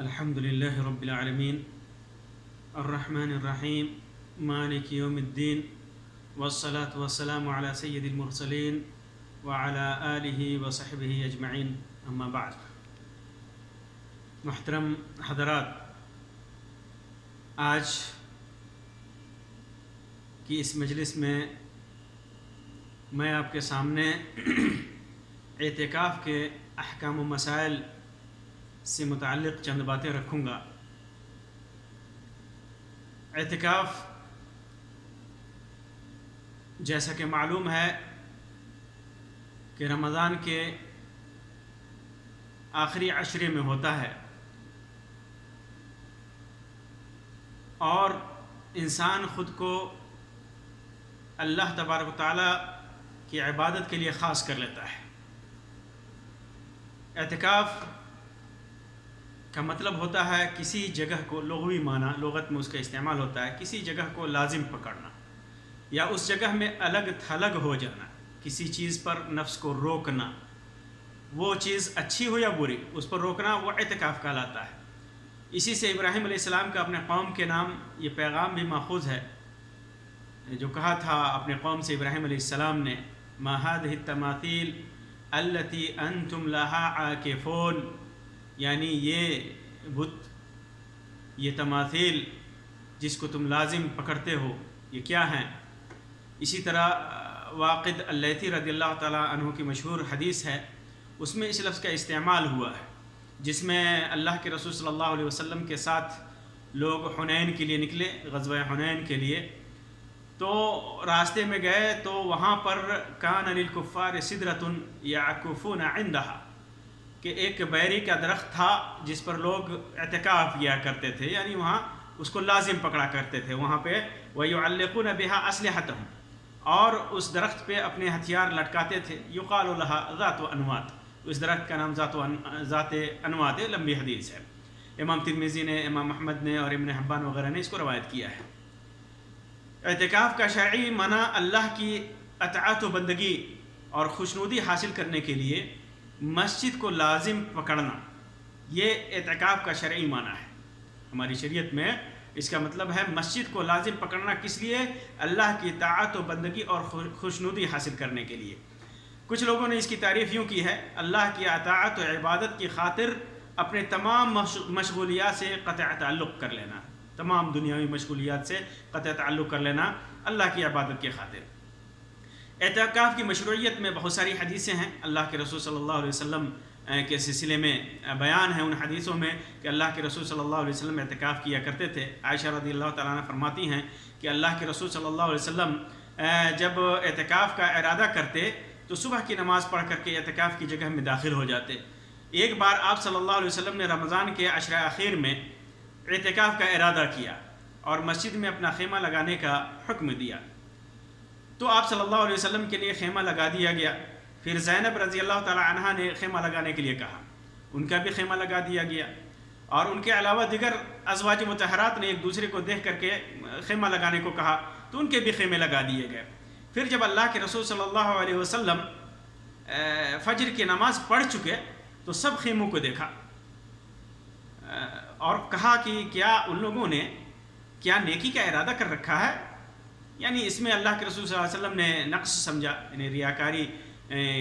الحمد لله رب العالمين الرحمن الرحيم مالك يوم الدين والصلاة والسلام على سيد المرسلين وعلى آله وصحبه أجمعين أما بعد. محترم حضرات، آج کی اس مجلس میں آپ کے سامنے اعتکاف کے احکام و مسائل سے متعلق چند باتیں رکھوں گا۔ اعتکاف جیسا کہ معلوم ہے کہ رمضان کے آخری عشرے میں ہوتا ہے اور انسان خود کو اللہ تبارک و تعالیٰ کی عبادت کے لیے خاص کر لیتا ہے۔ اعتکاف کا مطلب ہوتا ہے کسی جگہ کو، لغوی معنی لغت میں اس کا استعمال ہوتا ہے، کسی جگہ کو لازم پکڑنا یا اس جگہ میں الگ تھلگ ہو جانا، کسی چیز پر نفس کو روکنا، وہ چیز اچھی ہو یا بری اس پر روکنا، وہ اعتکاف کہلاتا ہے۔ اسی سے ابراہیم علیہ السلام کا اپنے قوم کے نام یہ پیغام بھی ماخوذ ہے، جو کہا تھا اپنے قوم سے ابراہیم علیہ السلام نے، ما هذه التماثيل التي انتم لها عاکفون، یعنی یہ بت، یہ تماثیل جس کو تم لازم پکڑتے ہو، یہ کیا ہیں؟ اسی طرح واقد اللیثی رضی اللہ تعالیٰ عنہ کی مشہور حدیث ہے، اس میں اس لفظ کا استعمال ہوا ہے، جس میں اللہ کے رسول صلی اللہ علیہ وسلم کے ساتھ لوگ حنین کے لیے نکلے، غزوہ حنین کے لیے، تو راستے میں گئے تو وہاں پر کان للکفار سدرۃ یعکفون عندها، کہ ایک بیری کا درخت تھا جس پر لوگ اعتکاف کیا کرتے تھے، یعنی وہاں اس کو لازم پکڑا کرتے تھے، وہاں پہ وَيُعَلِّقُونَ بِهَا أَسْلِحَتَهُمْ، اور اس درخت پہ اپنے ہتھیار لٹکاتے تھے۔ يُقَالُ لَهَا ذَاتُ أَنْوَاتٍ، اس درخت کا نام ذات انوات ہے، لمبی حدیث ہے۔ امام ترمذی نے، امام احمد نے اور ابن حبان وغیرہ نے اس کو روایت کیا ہے۔ اعتکاف کا شرعی معنی اللہ کی اطاعت و بندگی اور خوشنودی حاصل کرنے کے لیے مسجد کو لازم پکڑنا، یہ اعتکاف کا شرعی معنی ہے۔ ہماری شریعت میں اس کا مطلب ہے مسجد کو لازم پکڑنا، کس لیے؟ اللہ کی اطاعت و بندگی اور خوشنودی حاصل کرنے کے لیے۔ کچھ لوگوں نے اس کی تعریف یوں کی ہے، اللہ کی اطاعت و عبادت کی خاطر اپنے تمام مشغولیات سے قطع تعلق کر لینا، تمام دنیاوی مشغولیات سے قطع تعلق کر لینا اللہ کی عبادت کی خاطر۔ اعتکاف کی مشروعیت میں بہت ساری حدیثیں ہیں، اللہ کے رسول صلی اللہ علیہ وسلم کے سلسلے میں بیان ہے ان حدیثوں میں کہ اللہ کے رسول صلی اللہ علیہ وسلم اعتکاف کیا کرتے تھے۔ عائشہ رضی اللہ تعالیٰ عنہ فرماتی ہیں کہ اللہ کے رسول صلی اللہ علیہ وسلم جب اعتکاف کا ارادہ کرتے تو صبح کی نماز پڑھ کر کے اعتکاف کی جگہ میں داخل ہو جاتے۔ ایک بار آپ صلی اللہ علیہ وسلم نے رمضان کے عشرہ اخیر میں اعتکاف کا ارادہ کیا اور مسجد میں اپنا خیمہ لگانے کا حکم دیا، تو آپ صلی اللہ علیہ وسلم کے لیے خیمہ لگا دیا گیا۔ پھر زینب رضی اللہ تعالی عنہا نے خیمہ لگانے کے لیے کہا، ان کا بھی خیمہ لگا دیا گیا، اور ان کے علاوہ دیگر ازواج مطہرات نے ایک دوسرے کو دیکھ کر کے خیمہ لگانے کو کہا تو ان کے بھی خیمے لگا دیے گئے۔ پھر جب اللہ کے رسول صلی اللہ علیہ وسلم فجر کی نماز پڑھ چکے تو سب خیموں کو دیکھا اور کہا کہ کیا ان لوگوں نے کیا نیکی کا ارادہ کر رکھا ہے؟ یعنی اس میں اللہ کے رسول صلی اللہ علیہ وسلم نے نقص سمجھا، یعنی ریاکاری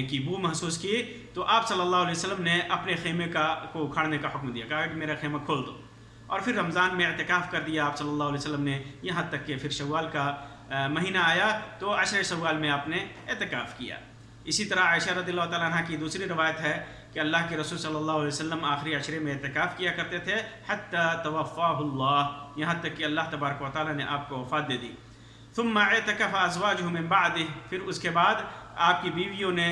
کی بو محسوس کی، تو آپ صلی اللہ علیہ وسلم نے اپنے خیمے کو اکھاڑنے کا حکم دیا، کہا کہ میرا خیمہ کھول دو، اور پھر رمضان میں اعتکاف کر دیا آپ صلی اللہ علیہ وسلم نے، یہاں تک کہ پھر شوال کا مہینہ آیا تو عشر شوال میں آپ نے اعتکاف کیا۔ اسی طرح عائشہ رضی اللہ تعالیٰ عنہ کی دوسری روایت ہے کہ اللہ کے رسول صلی اللہ علیہ وسلم آخری عشرے میں اعتکاف کیا کرتے تھے، حتی توفاہ اللہ، یہاں تک کہ اللہ تبارک و تعالیٰ نے آپ کو وفات دے دی۔ ثم اعتکف ازواجہ من بعدہ، پھر اس کے بعد آپ کی بیویوں نے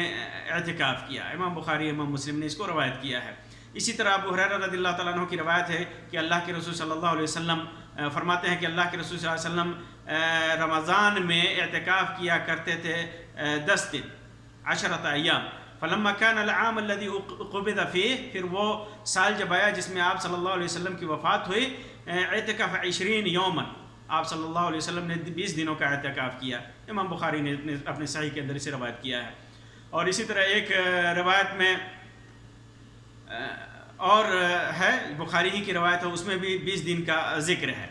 اعتکاف کیا۔ امام بخاری، امام مسلم نے اس کو روایت کیا ہے۔ اسی طرح ابو ہریرہ رضی اللہ تعالیٰ عنہ کی روایت ہے کہ اللہ کے رسول صلی اللہ علیہ وسلم فرماتے ہیں کہ اللہ کے رسول صلی اللہ علیہ وسلم رمضان میں اعتکاف کیا کرتے تھے 10 دن، 10 ایام، فلما كان العام الذي قبض فيه، پھر وہ سال جب آیا جس میں آپ صلی اللہ علیہ وسلم کی وفات ہوئی، اعتکف 20 یوما، آپ صلی اللہ علیہ وسلم نے 20 دنوں کا اعتکاف کیا۔ امام بخاری نے اپنے صحیح کے اندر اسے روایت کیا ہے۔ اور اسی طرح ایک روایت میں اور ہے بخاری ہی کی روایت ہے، اس میں بھی 20 دن کا ذکر ہے۔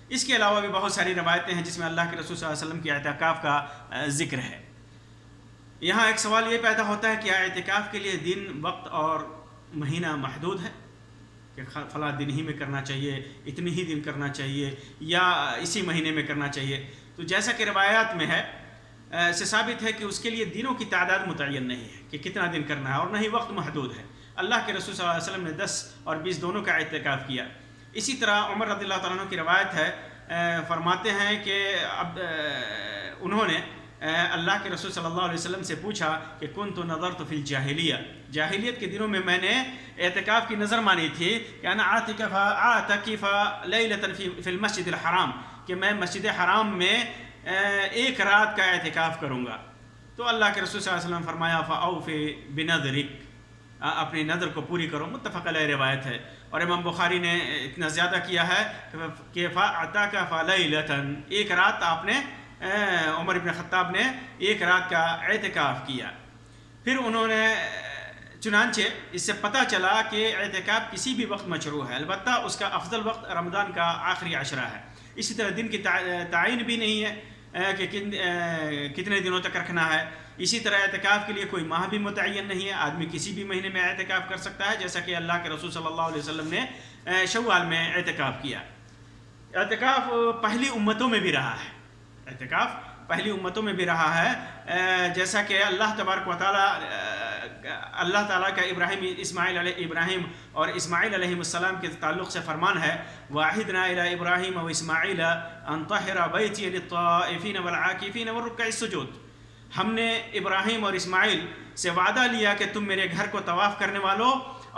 اس کے علاوہ بھی بہت ساری روایتیں ہیں جس میں اللہ کے رسول صلی اللہ علیہ وسلم کے اعتکاف کا ذکر ہے۔ یہاں ایک سوال یہ پیدا ہوتا ہے کہ کیا اعتکاف کے لیے دن، وقت اور مہینہ محدود ہے کہ فلاں دن ہی میں کرنا چاہیے، اتنی ہی دن کرنا چاہیے، یا اسی مہینے میں کرنا چاہیے؟ تو جیسا کہ روایات میں ہے سے ثابت ہے کہ اس کے لیے دنوں کی تعداد متعین نہیں ہے کہ کتنا دن کرنا ہے، اور نہ ہی وقت محدود ہے۔ اللہ کے رسول صلی اللہ علیہ وسلم نے 10 اور 20 دونوں کا اعتکاف کیا۔ اسی طرح عمر رضی اللہ تعالیٰ عنہ کی روایت ہے، فرماتے ہیں کہ اب انہوں نے اللہ کے رسول صلی اللہ علیہ وسلم سے پوچھا کہ کنت نظرت فی الجاہلیہ، جاہلیت کے دنوں میں میں نے اعتکاف کی نظر مانی تھی کہ انا اعتکف لیلۃ فی المسجد الحرام، کہ میں مسجد حرام میں ایک رات کا اعتکاف کروں گا۔ تو اللہ کے رسول صلی اللہ علیہ وسلم فرمایا فاوفی بنذرک، اپنی نظر کو پوری کرو، متفق علیہ روایت ہے۔ اور امام بخاری نے اتنا زیادہ کیا ہے کہ فاعتکف لیلۃ، ایک رات آپ نے، عمر بن خطاب نے ایک رات کا اعتکاف کیا۔ پھر انہوں نے چنانچہ اس سے پتہ چلا کہ اعتکاف کسی بھی وقت مشروع ہے، البتہ اس کا افضل وقت رمضان کا آخری عشرہ ہے۔ اسی طرح دن کی تعین بھی نہیں ہے کہ کتنے دنوں تک رکھنا ہے۔ اسی طرح اعتکاف کے لیے کوئی ماہ بھی متعین نہیں ہے، آدمی کسی بھی مہینے میں اعتکاف کر سکتا ہے، جیسا کہ اللہ کے رسول صلی اللہ علیہ وسلم نے شوال میں اعتکاف کیا۔ اعتکاف پہلی امتوں میں بھی رہا ہے، اعتکاف پہلی امتوں میں بھی رہا ہے، جیسا کہ اللہ تبارک و تعالیٰ کا ابراہیم اور اسماعیل علیہ السلام کے تعلق سے فرمان ہے وَعَهِدْنَا إِلَىٰ إِبْرَاهِيمَ وَإِسْمَاعِيلَ أَن طَهِّرَ بَيْتِيَ لِلطَّائِفِينَ وَالْعَاكِفِينَ وَالرُّكَّعِ السُّجُودِ، ہم نے ابراہیم اور اسماعیل سے وعدہ لیا کہ تم میرے گھر کو طواف کرنے والوں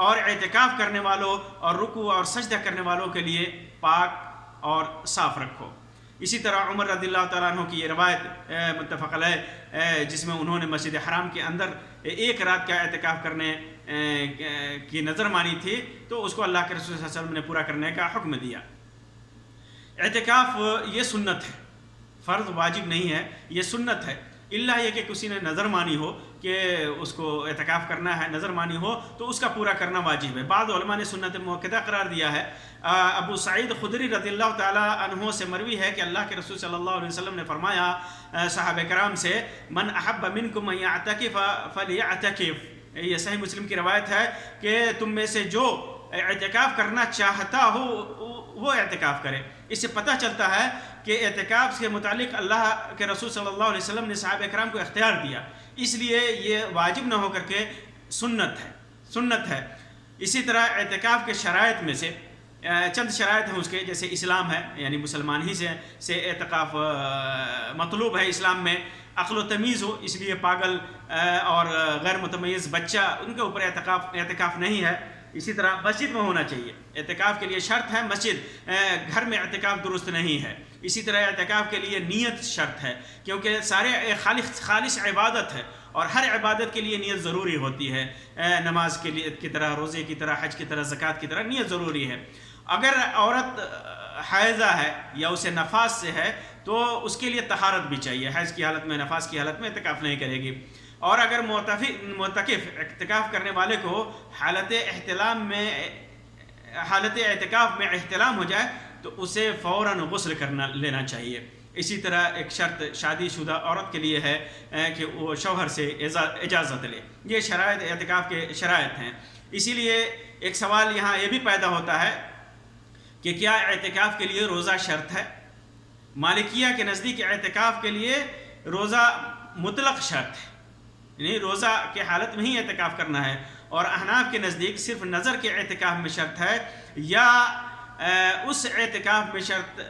اور اعتکاف کرنے والوں اور رکوع اور سجدہ کرنے والوں کے لیے پاک اور صاف رکھو۔ اسی طرح عمر رضی اللہ تعالیٰ عنہ کی یہ روایت متفق علیہ، جس میں انہوں نے مسجد حرام کے اندر ایک رات کا اعتکاف کرنے کی نظر مانی تھی، تو اس کو اللہ کے رسول صلی اللہ علیہ وسلم نے پورا کرنے کا حکم دیا۔ اعتکاف یہ سنت ہے، فرض واجب نہیں ہے، یہ سنت ہے، الا یہ کہ کسی نے نظر مانی ہو کہ اس کو اعتکاف کرنا ہے، نظر مانی ہو تو اس کا پورا کرنا واجب ہے۔ بعض علماء نے سنت مؤکدہ قرار دیا ہے۔ ابو سعید خدری رضی اللہ تعالیٰ عنہ سے مروی ہے کہ اللہ کے رسول صلی اللہ علیہ وسلم نے فرمایا صحابہ کرام سے من احب منکم ان یعتکف فلیعتکف، یہ صحیح مسلم کی روایت ہے کہ تم میں سے جو اعتکاف کرنا چاہتا ہو وہ اعتکاف کرے۔ اس سے پتہ چلتا ہے کہ اعتکاف کے متعلق اللہ کے رسول صلی اللہ علیہ وسلم نے صحابہ کرام کو اختیار دیا، اس لیے یہ واجب نہ ہو کر کے سنت ہے۔ اسی طرح اعتکاف کے شرائط میں سے چند شرائط ہیں اس کے، جیسے اسلام ہے، یعنی مسلمان ہی سے اعتکاف مطلوب ہے اسلام میں، عقل و تمیز ہو، اس لیے پاگل اور غیر متمیز بچہ ان کے اوپر اعتکاف نہیں ہے۔ اسی طرح مسجد میں ہونا چاہیے، اعتکاف کے لیے شرط ہے مسجد، گھر میں اعتکاف درست نہیں ہے۔ اسی طرح اعتکاف کے لیے نیت شرط ہے، کیونکہ سارے خالص عبادت ہے اور ہر عبادت کے لیے نیت ضروری ہوتی ہے، نماز کے لیے کی طرح، روزے کی طرح، حج کی طرح، زکوٰۃ کی طرح نیت ضروری ہے۔ اگر عورت حائضہ ہے یا اسے نفاس سے ہے تو اس کے لیے طہارت بھی چاہیے، حیض کی حالت میں، نفاس کی حالت میں اعتکاف نہیں کرے گی۔ اور اگر معتکف اعتکاف کرنے والے کو حالت اعتکاف میں احتلام ہو جائے تو اسے فوراً غسل لینا چاہیے۔ اسی طرح ایک شرط شادی شدہ عورت کے لیے ہے کہ وہ شوہر سے اجازت لے۔ یہ شرائط اعتکاف کے شرائط ہیں۔ اسی لیے ایک سوال یہاں یہ بھی پیدا ہوتا ہے کہ کیا اعتکاف کے لیے روزہ شرط ہے؟ مالکیہ کے نزدیک اعتکاف کے لیے روزہ مطلق شرط ہے، یعنی روزہ کی حالت میں ہی اعتکاف کرنا ہے، اور احناف کے نزدیک صرف نظر کے اعتکاف میں شرط ہے یا اس اعتکاف میں شرط،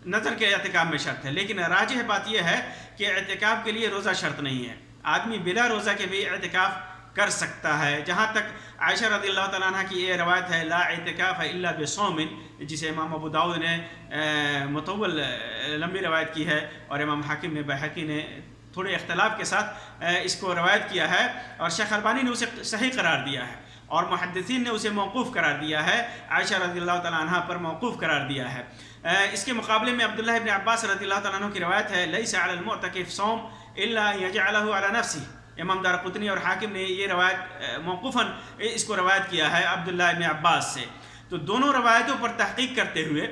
نظر کے اعتکاف میں شرط ہے۔ لیکن راجح بات یہ ہے کہ اعتکاف کے لیے روزہ شرط نہیں ہے، آدمی بلا روزہ کے بھی اعتکاف کر سکتا ہے۔ جہاں تک عائشہ رضی اللہ تعالیٰ عنہ کی یہ روایت ہے لا اعتکاف الا بصوم، جسے امام ابو داؤد نے مطول لمبی روایت کی ہے، اور امام حاکم نے، بحقی نے تھوڑے اختلاف کے ساتھ اس کو روایت کیا ہے، اور شیخ البانی نے اسے صحیح قرار دیا ہے، اور محدثین نے اسے موقوف قرار دیا ہے، عائشہ رضی اللہ تعالیٰ عنہ پر موقوف قرار دیا ہے۔ اس کے مقابلے میں عبداللہ ابن عباس رضی اللہ تعالیٰ عنہ کی روایت ہے لیس علی المعتکف صوم الا یجعلہ علی نفسہ، امام دارقطنی اور حاکم نے یہ روایت موقوفاً اس کو روایت کیا ہے عبداللہ ابن عباس سے. تو دونوں روایتوں پر تحقیق کرتے ہوئے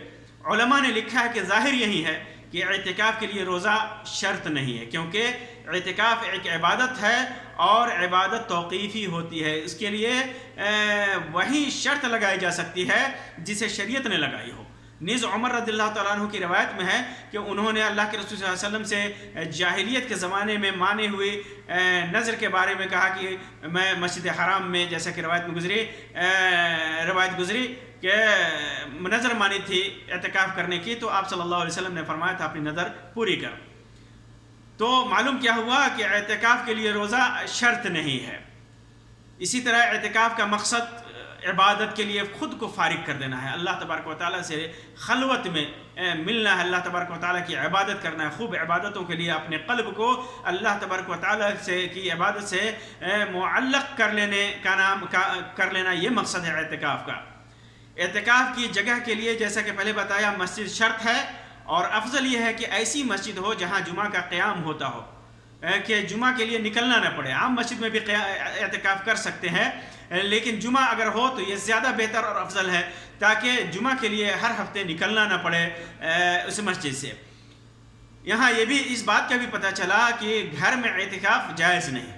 علماء نے لکھا ہے کہ ظاہر یہی ہے کہ اعتکاف کے لیے روزہ شرط نہیں ہے، کیونکہ اعتکاف ایک عبادت ہے اور عبادت توقیفی ہوتی ہے. اس کے لیے وہی شرط لگائی جا سکتی ہے جسے شریعت نے لگائی ہو. نیز عمر رضی اللہ تعالیٰ عنہ کی روایت میں ہے کہ انہوں نے اللہ کے رسول صلی اللہ علیہ وسلم سے جاہلیت کے زمانے میں مانے ہوئے نظر کے بارے میں کہا کہ میں مسجد حرام میں، جیسا کہ روایت گزری کہ نظر مانی تھی اعتکاف کرنے کی، تو آپ صلی اللہ علیہ وسلم نے فرمایا تھا اپنی نظر پوری کر. تو معلوم کیا ہوا کہ اعتکاف کے لیے روزہ شرط نہیں ہے. اسی طرح اعتکاف کا مقصد عبادت کے لیے خود کو فارغ کر دینا ہے، اللہ تبارک و تعالیٰ سے خلوت میں ملنا ہے، اللہ تبارک و تعالیٰ کی عبادت کرنا ہے، خوب عبادتوں کے لیے اپنے قلب کو اللہ تبارک و تعالیٰ سے کی عبادت سے معلق کر لینا، یہ مقصد ہے اعتکاف کا. اعتکاف کی جگہ کے لیے جیسا کہ پہلے بتایا مسجد شرط ہے، اور افضل یہ ہے کہ ایسی مسجد ہو جہاں جمعہ کا قیام ہوتا ہو، کہ جمعہ کے لیے نکلنا نہ پڑے. عام مسجد میں بھی اعتکاف کر سکتے ہیں، لیکن جمعہ اگر ہو تو یہ زیادہ بہتر اور افضل ہے، تاکہ جمعہ کے لیے ہر ہفتے نکلنا نہ پڑے اس مسجد سے. یہاں یہ بھی اس بات کا بھی پتہ چلا کہ گھر میں اعتکاف جائز نہیں،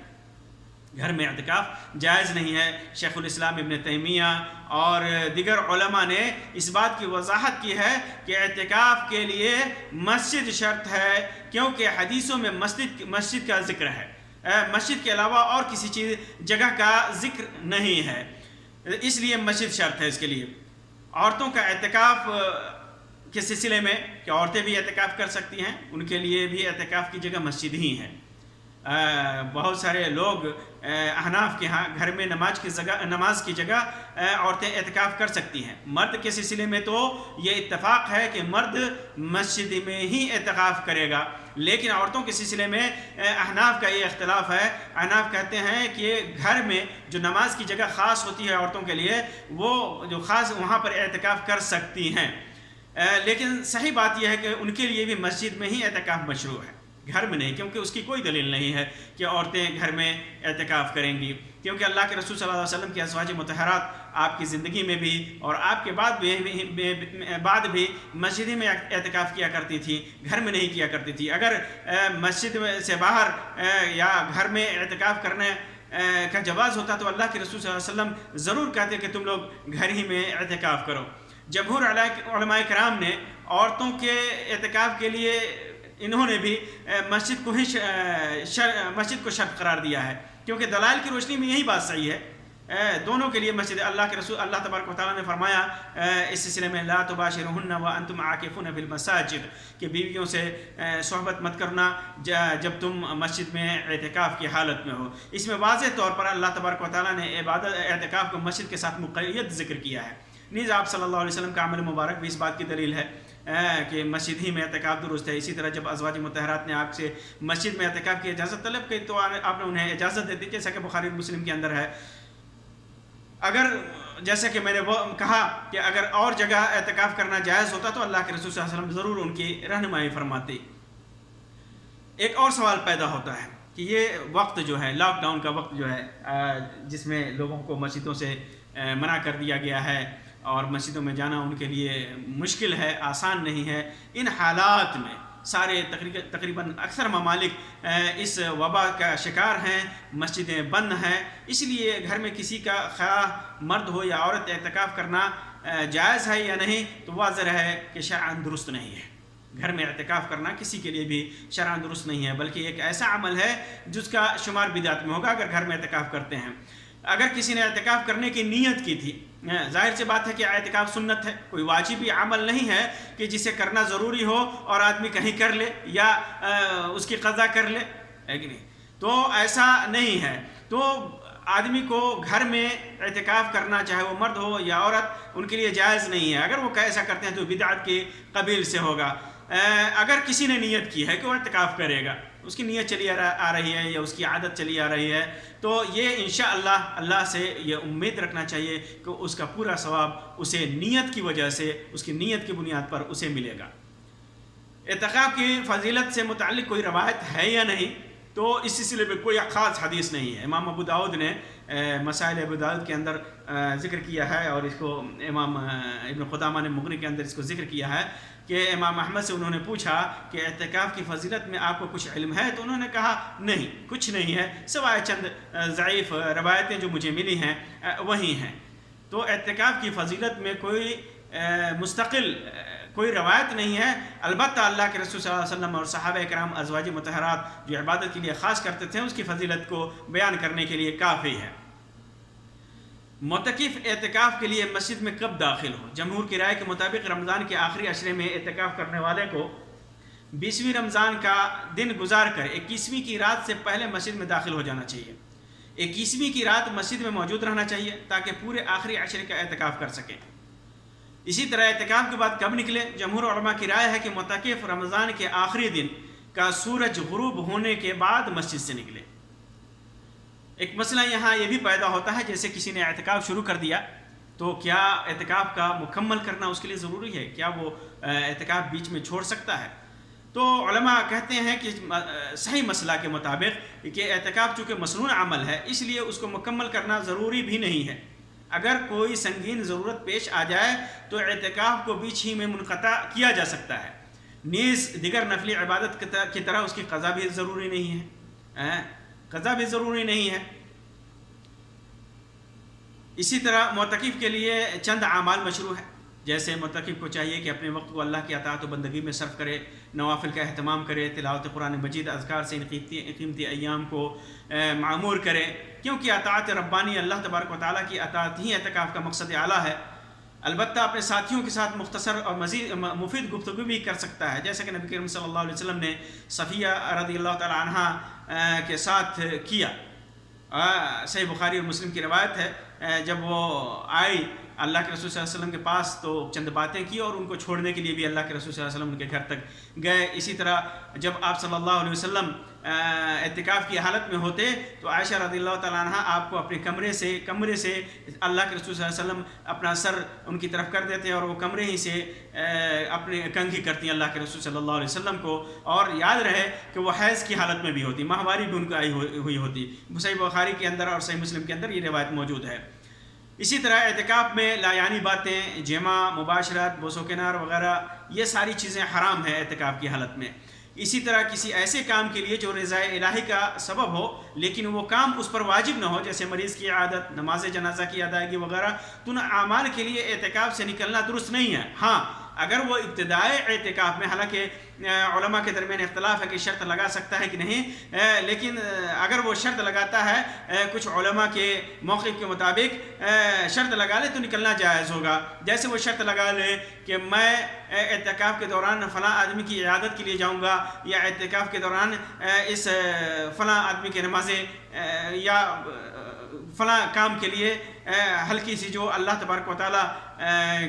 گھر میں اعتکاف جائز نہیں ہے. شیخ الاسلام ابن تیمیہ اور دیگر علماء نے اس بات کی وضاحت کی ہے کہ اعتکاف کے لیے مسجد شرط ہے، کیونکہ حدیثوں میں مسجد کا ذکر ہے، مسجد کے علاوہ اور کسی جگہ کا ذکر نہیں ہے، اس لیے مسجد شرط ہے. اس کے لیے عورتوں کا اعتکاف کے سلسلے میں کہ عورتیں بھی اعتکاف کر سکتی ہیں، ان کے لیے بھی اعتکاف کی جگہ مسجد ہی ہے. بہت سارے لوگ احناف کے ہاں گھر میں نماز کی جگہ عورتیں اعتکاف کر سکتی ہیں. مرد کے سلسلے میں تو یہ اتفاق ہے کہ مرد مسجد میں ہی اعتکاف کرے گا، لیکن عورتوں کے سلسلے میں احناف کا یہ اختلاف ہے. احناف کہتے ہیں کہ گھر میں جو نماز کی جگہ خاص ہوتی ہے عورتوں کے لیے، وہ جو خاص وہاں پر اعتکاف کر سکتی ہیں، لیکن صحیح بات یہ ہے کہ ان کے لیے بھی مسجد میں ہی اعتکاف مشروع ہے، گھر میں نہیں، کیونکہ اس کی کوئی دلیل نہیں ہے کہ عورتیں گھر میں اعتکاف کریں گی. کیونکہ اللہ کے رسول صلی اللہ علیہ وسلم کی ازواج مطہرات آپ کی زندگی میں بھی اور آپ کے بعد بھی مسجد میں اعتکاف کیا کرتی تھی، گھر میں نہیں کیا کرتی تھی. اگر مسجد سے باہر یا گھر میں اعتکاف کرنے کا جواز ہوتا تو اللہ کے رسول صلی اللہ علیہ وسلم ضرور کہتے کہ تم لوگ گھر ہی میں اعتکاف کرو. جمہور علماء کرام نے عورتوں کے اعتکاف کے لیے انہوں نے بھی مسجد کو شرط قرار دیا ہے، کیونکہ دلائل کی روشنی میں یہی بات صحیح ہے. دونوں کے لیے مسجد، اللہ تبارک و تعالیٰ نے فرمایا اس سلسلے میں لا تباشرہن وانتم عاکفون فی المساجد، کہ بیویوں سے صحبت مت کرنا جب تم مسجد میں اعتکاف کی حالت میں ہو. اس میں واضح طور پر اللہ تبارک و تعالیٰ نے اعتکاف کو مسجد کے ساتھ مقید ذکر کیا ہے. نیز آپ صلی اللہ علیہ وسلم کا عمل مبارک بھی اس بات کی دلیل ہے کہ مسجد ہی میں اعتکاف درست ہے. اسی طرح جب ازواج مطہرات نے آپ سے مسجد میں اعتکاف کی اجازت طلب کی تو آپ نے انہیں اجازت دے دی، جیسا کہ بخاری اور مسلم کے اندر ہے. اگر جیسا کہ میں نے وہ کہا کہ اگر اور جگہ اعتکاف کرنا جائز ہوتا تو اللہ کے رسول صلی اللہ علیہ وسلم ضرور ان کی رہنمائی فرماتے. ایک اور سوال پیدا ہوتا ہے کہ یہ وقت جو ہے، لاک ڈاؤن کا وقت جو ہے، جس میں لوگوں کو مسجدوں سے منع کر دیا گیا ہے اور مسجدوں میں جانا ان کے لیے مشکل ہے، آسان نہیں ہے. ان حالات میں سارے تقریباً اکثر ممالک اس وبا کا شکار ہیں، مسجدیں بند ہیں. اس لیے گھر میں کسی کا خواہ مرد ہو یا عورت اعتکاف کرنا جائز ہے یا نہیں تو واضح ہے کہ شرعاً درست نہیں ہے. گھر میں اعتکاف کرنا کسی کے لیے بھی شرعاً درست نہیں ہے، بلکہ ایک ایسا عمل ہے جس کا شمار بدعت میں ہوگا اگر گھر میں اعتکاف کرتے ہیں. اگر کسی نے اعتکاف کرنے کی نیت کی تھی، ظاہر سی بات ہے کہ اعتکاف سنت ہے، کوئی واجبی عمل نہیں ہے کہ جسے کرنا ضروری ہو اور آدمی کہیں کر لے یا اس کی قضا کر لے، ہے کہ نہیں؟ تو ایسا نہیں ہے. تو آدمی کو گھر میں اعتکاف کرنا، چاہے وہ مرد ہو یا عورت، ان کے لیے جائز نہیں ہے. اگر وہ ایسا کرتے ہیں تو بدعت کے قبیل سے ہوگا. اگر کسی نے نیت کی ہے کہ وہ اعتکاف کرے گا، اس کی نیت چلی آ رہی ہے یا اس کی عادت چلی آ رہی ہے، تو یہ انشاءاللہ اللہ سے یہ امید رکھنا چاہیے کہ اس کا پورا ثواب اسے نیت کی وجہ سے، اس کی نیت کی بنیاد پر اسے ملے گا. اعتکاف کی فضیلت سے متعلق کوئی روایت ہے یا نہیں، تو اس سلسلے میں کوئی خاص حدیث نہیں ہے. امام ابو داؤد نے مسائل ابو داؤد کے اندر ذکر کیا ہے، اور اس کو امام ابن قدامہ نے مغنی کے اندر اس کو ذکر کیا ہے کہ امام احمد سے انہوں نے پوچھا کہ اعتکاف کی فضیلت میں آپ کو کچھ علم ہے؟ تو انہوں نے کہا نہیں، کچھ نہیں ہے، سوائے چند ضعیف روایتیں جو مجھے ملی ہیں وہی ہیں. تو اعتکاف کی فضیلت میں کوئی مستقل کوئی روایت نہیں ہے. البتہ اللہ کے رسول صلی اللہ علیہ وسلم اور صحابہ کرام ازواج مطہرات جو عبادت کے لیے خاص کرتے تھے، اس کی فضیلت کو بیان کرنے کے لیے کافی ہے. معتکف اعتکاف کے لیے مسجد میں کب داخل ہو؟ جمہور کی رائے کے مطابق رمضان کے آخری عشرے میں اعتکاف کرنے والے کو 20ویں رمضان کا دن گزار کر 21ویں کی رات سے پہلے مسجد میں داخل ہو جانا چاہیے. 21ویں کی رات مسجد میں موجود رہنا چاہیے تاکہ پورے آخری عشرے کا اعتکاف کر سکیں. اسی طرح اعتکاف کے بعد کب نکلے؟ جمہور علماء کی رائے ہے کہ معتکف رمضان کے آخری دن کا سورج غروب ہونے کے بعد مسجد سے نکلے. ایک مسئلہ یہاں یہ بھی پیدا ہوتا ہے، جیسے کسی نے اعتکاف شروع کر دیا تو کیا اعتکاف کا مکمل کرنا اس کے لیے ضروری ہے؟ کیا وہ اعتکاف بیچ میں چھوڑ سکتا ہے؟ تو علماء کہتے ہیں کہ صحیح مسئلہ کے مطابق کہ اعتکاف چونکہ مسنون عمل ہے، اس لیے اس کو مکمل کرنا ضروری بھی نہیں ہے. اگر کوئی سنگین ضرورت پیش آ جائے تو اعتکاف کو بیچ ہی میں منقطع کیا جا سکتا ہے. نیز دیگر نفلی عبادت کی طرح اس کی قضا بھی ضروری نہیں ہے، قضا بھی ضروری نہیں ہے. اسی طرح معتکف کے لیے چند اعمال مشروع ہے، جیسے معتکف کو چاہیے کہ اپنے وقت کو اللہ کی اطاعت و بندگی میں صرف کرے، نوافل کا اہتمام کرے، تلاوت قرآن مجید، اذکار سے ان قیمتی ایام کو معمور کرے، کیونکہ اطاعت ربانی اللہ تبارک و تعالیٰ کی اطاعت ہی اعتکاف کا مقصد اعلیٰ ہے. البتہ اپنے ساتھیوں کے ساتھ مختصر اور مزید مفید گفتگو بھی کر سکتا ہے، جیسا کہ نبی کریم صلی اللہ علیہ وسلم نے صفیہ رضی اللہ تعالی عنہ کے ساتھ کیا. صحیح بخاری اور مسلم کی روایت ہے، جب وہ آئی اللہ کے رسول صلی اللہ علیہ وسلم کے پاس تو چند باتیں کی، اور ان کو چھوڑنے کے لیے بھی اللہ کے رسول صلی اللہ علیہ وسلم ان کے گھر تک گئے. اسی طرح جب آپ صلی اللہ علیہ وسلم اعتکاف کی حالت میں ہوتے تو عائشہ رضی اللہ تعالیٰ عنہ آپ کو اپنے کمرے سے اللہ کے رسول صلی اللہ علیہ وسلم اپنا سر ان کی طرف کر دیتے، اور وہ کمرے ہی سے اپنے کنگھی کرتی ہیں اللہ کے رسول صلی اللہ علیہ وسلم کو. اور یاد رہے کہ وہ حیض کی حالت میں بھی ہوتی، ماہواری بھی ان کو آئی ہوئی ہوتی. صحیح بخاری کے اندر اور صحیح مسلم کے اندر یہ روایت موجود ہے. اسی طرح اعتکاف میں لایانی باتیں، جمع، مباشرت، بوس و کنار وغیرہ، یہ ساری چیزیں حرام ہیں اعتکاف کی حالت میں. اسی طرح کسی ایسے کام کے لیے جو رضا الہی کا سبب ہو لیکن وہ کام اس پر واجب نہ ہو، جیسے مریض کی عادت، نماز جنازہ کی ادائیگی وغیرہ، تو ان اعمال کے لیے اعتکاف سے نکلنا درست نہیں ہے. ہاں اگر وہ ابتدائی اعتکاف میں، حالانکہ علماء کے درمیان اختلاف ہے کہ شرط لگا سکتا ہے کہ نہیں، لیکن اگر وہ شرط لگاتا ہے، کچھ علماء کے موقف کے مطابق شرط لگا لے تو نکلنا جائز ہوگا. جیسے وہ شرط لگا لے کہ میں اعتکاف کے دوران فلاں آدمی کی عیادت کے لیے جاؤں گا، یا اعتکاف کے دوران اس فلاں آدمی کی نمازیں یا فلاں کام کے لیے ہلکی سی جو اللہ تبارک و تعالیٰ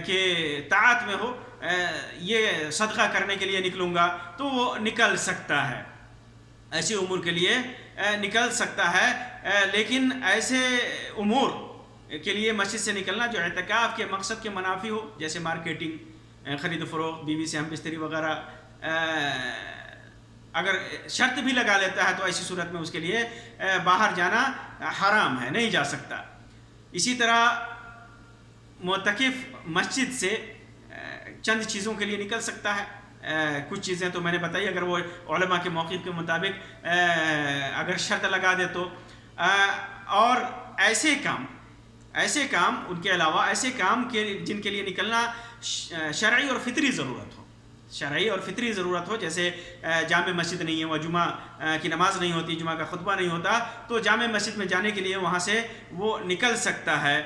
کے طاعت میں ہو، یہ صدقہ کرنے کے لیے نکلوں گا، تو وہ نکل سکتا ہے، ایسے امور کے لیے نکل سکتا ہے. لیکن ایسے امور کے لیے مسجد سے نکلنا جو اعتکاف کے مقصد کے منافی ہو، جیسے مارکیٹنگ، خرید و فروخت، بیوی سے ہم بستری وغیرہ، اگر شرط بھی لگا لیتا ہے تو ایسی صورت میں اس کے لیے باہر جانا حرام ہے، نہیں جا سکتا. اسی طرح معتکف مسجد سے چند چیزوں کے لیے نکل سکتا ہے. کچھ چیزیں تو میں نے بتائی، اگر وہ علماء کے موقف کے مطابق اگر شرط لگا دے تو. اور ایسے کام ان کے علاوہ ایسے کام کے جن کے لیے نکلنا شرعی اور فطری ضرورت ہو، جیسے جامع مسجد نہیں ہے، وہ جمعہ کی نماز نہیں ہوتی، جمعہ کا خطبہ نہیں ہوتا، تو جامع مسجد میں جانے کے لیے وہاں سے وہ نکل سکتا ہے.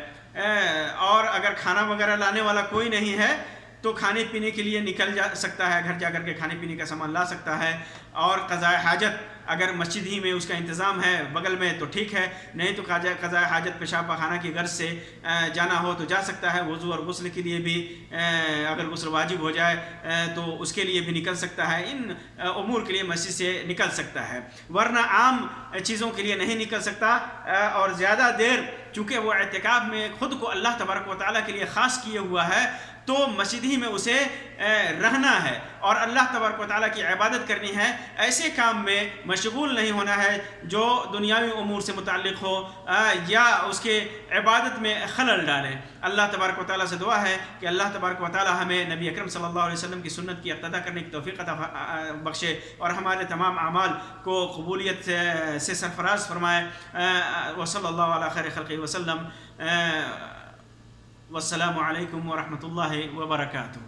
اور اگر کھانا وغیرہ لانے والا کوئی نہیں ہے تو کھانے پینے کے لیے نکل جا سکتا ہے، گھر جا کر کے کھانے پینے کا سامان لا سکتا ہے. اور قضاء حاجت اگر مسجد ہی میں اس کا انتظام ہے بغل میں تو ٹھیک ہے، نہیں تو قضاء حاجت پیشاب پخانہ کی غرض سے جانا ہو تو جا سکتا ہے. وضو اور غسل کے لیے بھی اگر غسل واجب ہو جائے تو اس کے لیے بھی نکل سکتا ہے. ان امور کے لیے مسجد سے نکل سکتا ہے، ورنہ عام چیزوں کے لیے نہیں نکل سکتا. اور زیادہ دیر چونکہ وہ اعتکاف میں خود کو اللہ تبارک و تعالیٰ کے لیے خاص کیے ہوا ہے تو مسجد ہی میں اسے رہنا ہے اور اللہ تبارک و تعالیٰ کی عبادت کرنی ہے. ایسے کام میں مشغول نہیں ہونا ہے جو دنیاوی امور سے متعلق ہو یا اس کے عبادت میں خلل ڈالے. اللہ تبارک و تعالیٰ سے دعا ہے کہ اللہ تبارک و تعالیٰ ہمیں نبی اکرم صلی اللہ علیہ وسلم کی سنت کی اقتداء کرنے کی توفیق عطا بخشے اور ہمارے تمام اعمال کو قبولیت سے سرفراز فرمائے. وصلی اللہ علی خیر خلقہ وسلم. والسلام علیکم ورحمۃ اللہ وبرکاتہ.